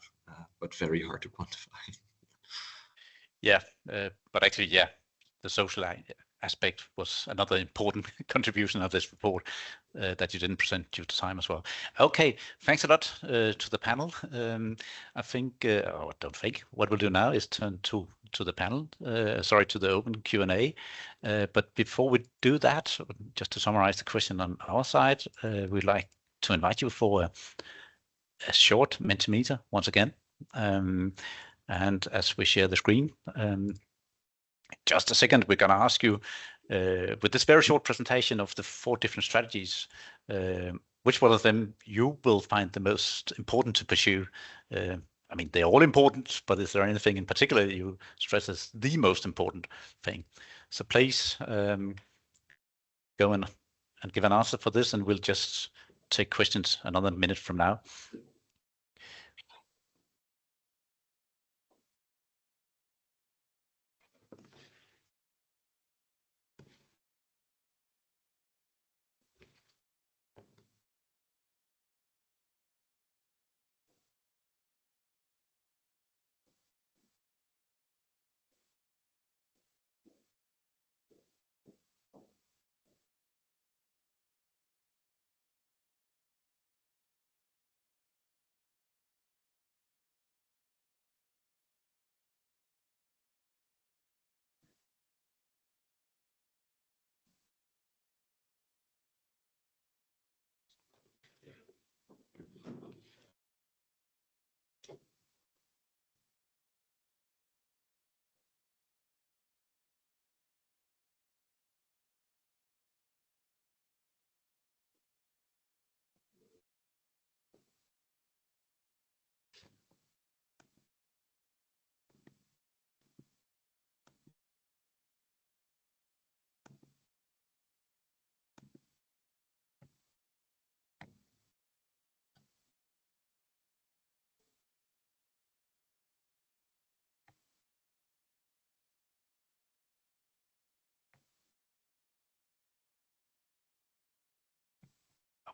but very hard to quantify. Yeah, but actually, yeah, the social aspect was another important contribution of this report that you didn't present due to time as well. Okay, thanks a lot to the panel. I think, or don't think, what we'll do now is turn to the panel, to the open Q&A. But before we do that, just to summarize the question on our side, we'd like to invite you for a short Mentimeter once again. And as we share the screen, just a second, we're going to ask you, with this very short presentation of the 4 different strategies, which one of them you will find the most important to pursue? I mean, they're all important, but is there anything in particular you stress as the most important thing? So please go and give an answer for this, and we'll just take questions another minute from now.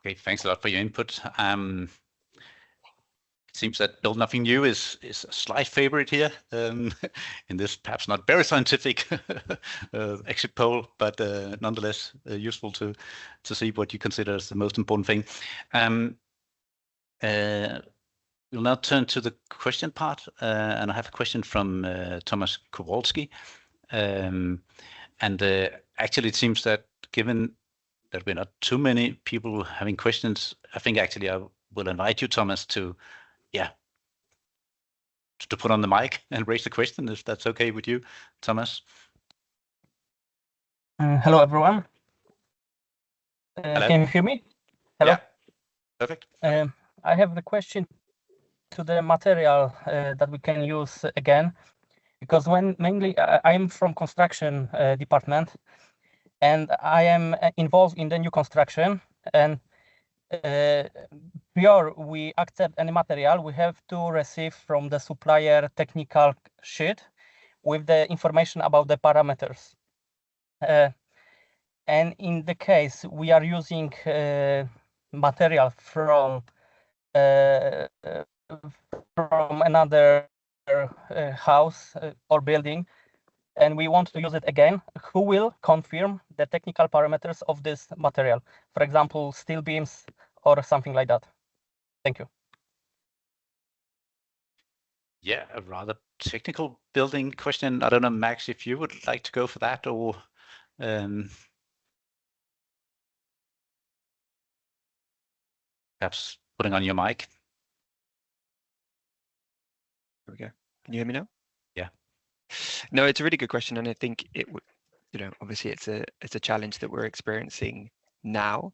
Okay, thanks a lot for your input. It seems that Build Nothing New is a slight favorite here in this perhaps not very scientific exit poll, but nonetheless useful to see what you consider as the most important thing. We'll now turn to the question part, and I have a question from Thomas Kowalski. Actually, it seems that given that we're not too many people having questions, I think actually I will invite you, Thomas, to put on the mic and raise the question, if that's okay with you, Thomas. Hello, everyone. Hello. Can you hear me? Hello. Yeah. Perfect. I have the question to the material that we can use again, because mainly I'm from construction department, and I am involved in the new construction, and before we accept any material, we have to receive from the supplier technical sheet with the information about the parameters. And in the case we are using material from another house or building, and we want to use it again, who will confirm the technical parameters of this material? For example, steel beams or something like that. Thank you. Yeah, a rather technical building question. I don't know, Max, if you would like to go for that, or perhaps putting on your mic. There we go. Can you hear me now? Yeah. No, it's a really good question, and I think it would, obviously it's a challenge that we're experiencing now,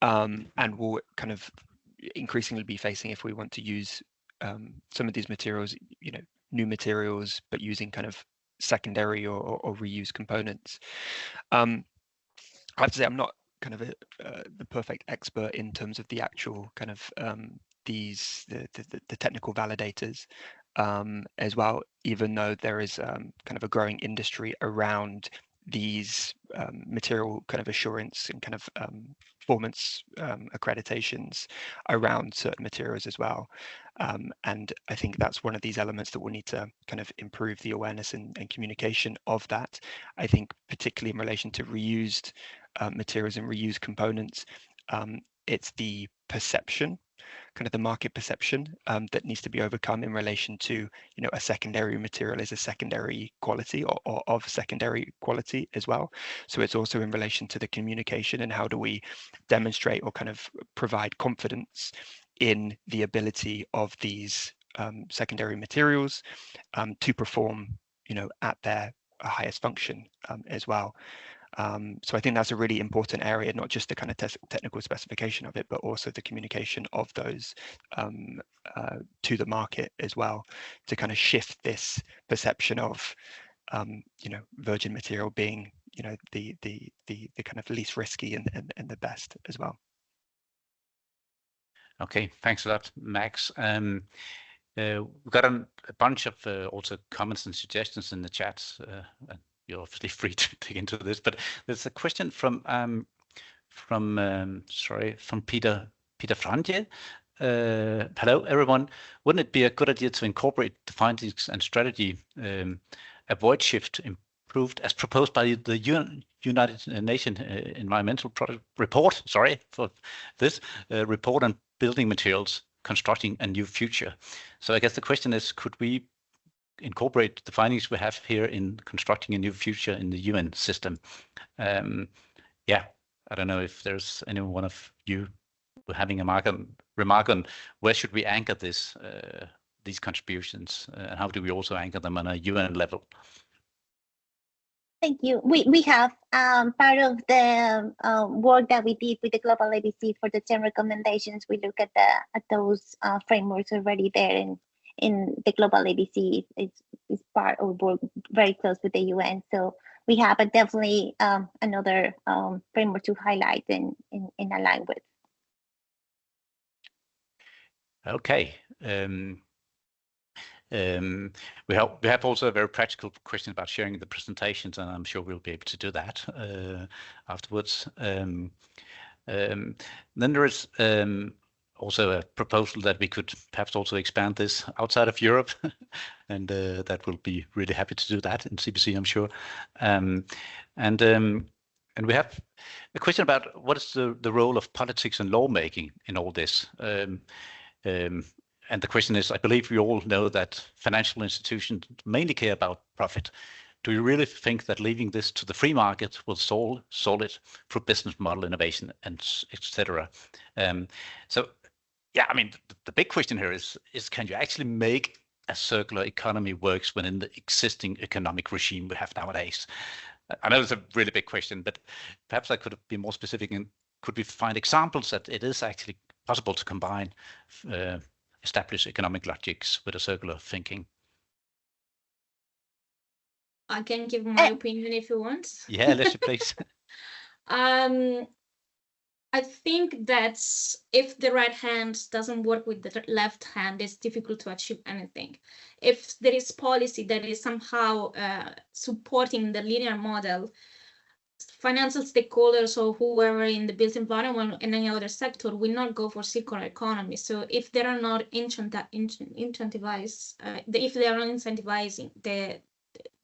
and we'll kind of increasingly be facing if we want to use some of these materials, new materials, but using kind of secondary or reused components. I have to say I'm not kind of the perfect expert in terms of the actual kind of the technical validators as well, even though there is kind of a growing industry around these material kind of assurance and kind of performance accreditations around certain materials as well. And I think that's one of these elements that we'll need to kind of improve the awareness and communication of that. I think particularly in relation to reused materials and reused components, it's the perception, kind of the market perception that needs to be overcome in relation to, a secondary material is a secondary quality or of secondary quality as well. So it's also in relation to the communication and how do we demonstrate or kind of provide confidence in the ability of these secondary materials to perform, at their highest function as well. So I think that's a really important area, not just the kind of technical specification of it, but also the communication of those to the market as well, to kind of shift this perception of virgin material being the kind of least risky and the best as well. Okay, thanks for that, Max. We've got a bunch of also comments and suggestions in the chat. And you're obviously free to dig into this, but there's a question from Peter Franje. Hello, everyone. Wouldn't it be a good idea to incorporate the findings and strategy, avoid shift improved as proposed by the United Nations Environmental Product Report? Sorry for this report on building materials, constructing a new future. So I guess the question is, could we incorporate the findings we have here in constructing a new future in the UN system? Yeah, I don't know if there's any one of you having a remark on where should we anchor this, these contributions, and how do we also anchor them on a UN level? Thank you. We have part of the work that we did with the Global ABC for the 10 recommendations. We look at those frameworks already there in the Global ABC. It's part of work very close with the UN. So we have definitely another framework to highlight and align with. Okay. We have also a very practical question about sharing the presentations, and I'm sure we'll be able to do that afterwards. Then there is also a proposal that we could perhaps also expand this outside of Europe, and that will be really happy to do that in CBC, I'm sure. And we have a question about what is the role of politics and lawmaking in all this. And the question is, I believe we all know that financial institutions mainly care about profit. Do you really think that leaving this to the free market will solve it through business model innovation and etc.? So, yeah, I mean, the big question here is can you actually make a circular economy works within the existing economic regime we have nowadays? I know it's a really big question, but perhaps I could be more specific. And could we find examples that it is actually possible to combine established economic logics with a circular thinking? I can give my opinion if you want. Yeah, Alessia, please. I think that if the right hand doesn't work with the left hand, it's difficult to achieve anything. If there is policy that is somehow supporting the linear model, financial stakeholders or whoever in the built environment and any other sector will not go for circular economy. So if they are not incentivized, if they are not incentivizing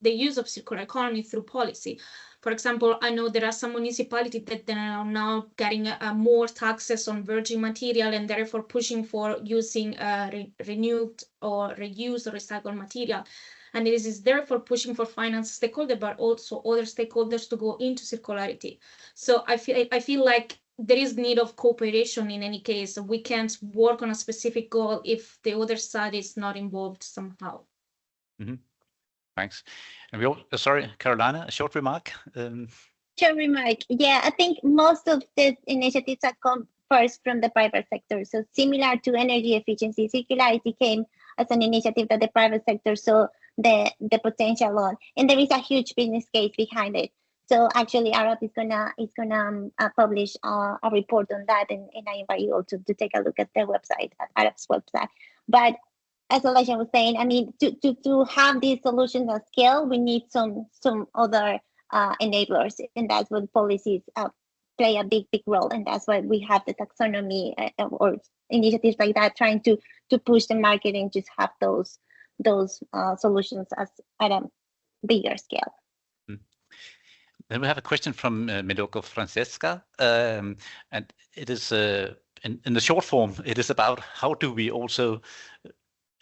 the use of circular economy through policy. For example, I know there are some municipalities that they are now getting more taxes on virgin material and therefore pushing for using renewed or reused or recycled material. And this is therefore pushing for finance stakeholders, but also other stakeholders to go into circularity. So I feel like there is need of cooperation in any case. We can't work on a specific goal if the other side is not involved somehow. Mm-hmm. Thanks. And we all, sorry, Carolina, a short remark. Short remark. Yeah, I think most of the initiatives that come first from the private sector. So similar to energy efficiency, circularity came as an initiative that the private sector saw the potential on, and there is a huge business case behind it. So actually, Arup is gonna publish a report on that, and I invite you all to take a look at their website, at Arup's website. But as Alessia was saying, I mean, to have these solutions at scale, we need some other enablers, and that's what policies play a big role, and that's why we have the taxonomy or initiatives like that, trying to push the market and just have those solutions at a bigger scale. Then we have a question from Medoco Francesca, and it is in the short form, it is about how do we also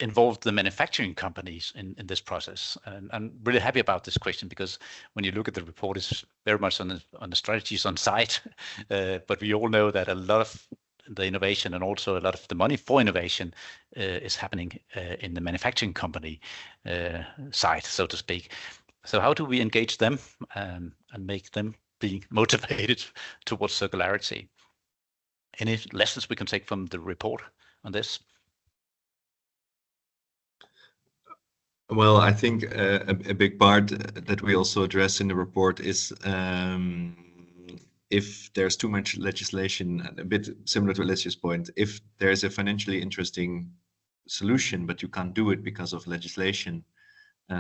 involve the manufacturing companies in this process. And I'm really happy about this question, because when you look at the report, it's very much on the strategies on site, but we all know that a lot of the innovation and also a lot of the money for innovation is happening in the manufacturing company side, so to speak. So how do we engage them and make them be motivated towards circularity? Any lessons we can take from the report on this? Well, I think a big part that we also address in the report is if there's too much legislation, a bit similar to Alessia's point, if there's a financially interesting solution, but you can't do it because of legislation,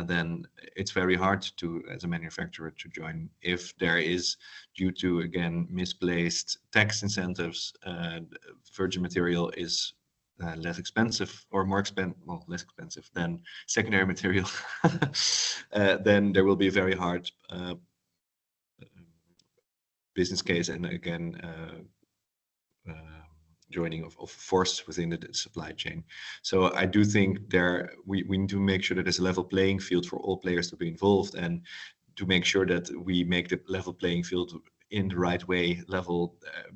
then it's very hard to, as a manufacturer, to join. If there is, due to, again, misplaced tax incentives, virgin material is less expensive or more expensive, well, less expensive than secondary material, then there will be a very hard business case, and again, joining of force within the supply chain. So I do think we need to make sure that there's a level playing field for all players to be involved, and to make sure that we make the level playing field in the right way.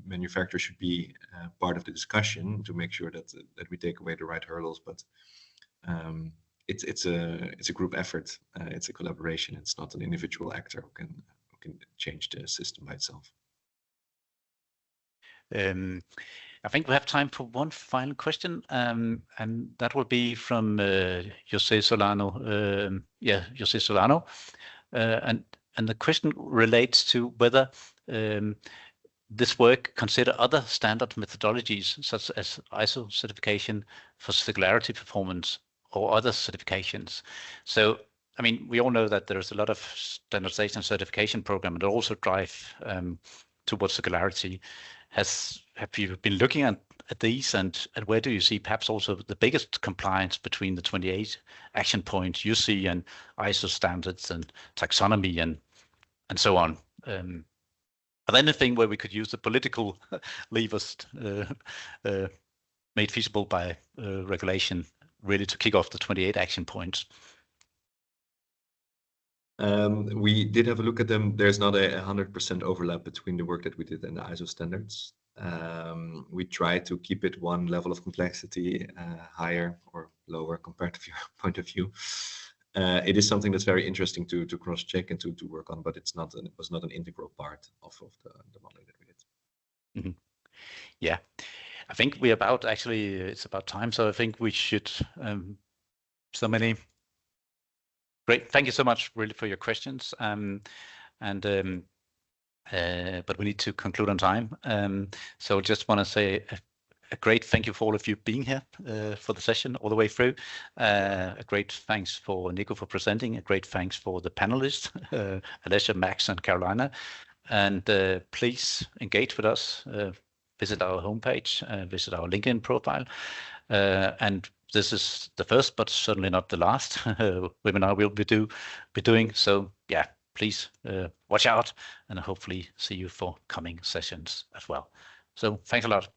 Manufacturers should be part of the discussion to make sure that we take away the right hurdles. But it's a group effort. It's a collaboration. It's not an individual actor who can change the system by itself. I think we have time for one final question, and that will be from Jose Solano. Jose Solano, and the question relates to whether this work consider other standard methodologies such as ISO certification for circularity performance or other certifications. So, I mean, we all know that there's a lot of standardization and certification program that also drive towards circularity. Have you been looking at these, and where do you see perhaps also the biggest compliance between the 28 action points you see and ISO standards and taxonomy and so on? Are there anything where we could use the political levers made feasible by regulation really to kick off the 28 action points? We did have a look at them. There's not a 100% overlap between the work that we did and the ISO standards. We try to keep it one level of complexity higher or lower compared to your point of view. It is something that's very interesting to cross-check and to work on, but it was not an integral part of the modeling that we did. Mm-hmm. Yeah, I think it's about time, so I think we should great, thank you so much really for your questions, but we need to conclude on time. So just want to say a great thank you for all of you being here for the session all the way through. A great thanks for Nico for presenting. A great thanks for the panelists, Alessia, Max, and Carolina. And please engage with us. Visit our homepage, visit our LinkedIn profile. And this is the first, but certainly not the last webinar we'll be doing. So yeah, please watch out, and hopefully see you for coming sessions as well. So thanks a lot.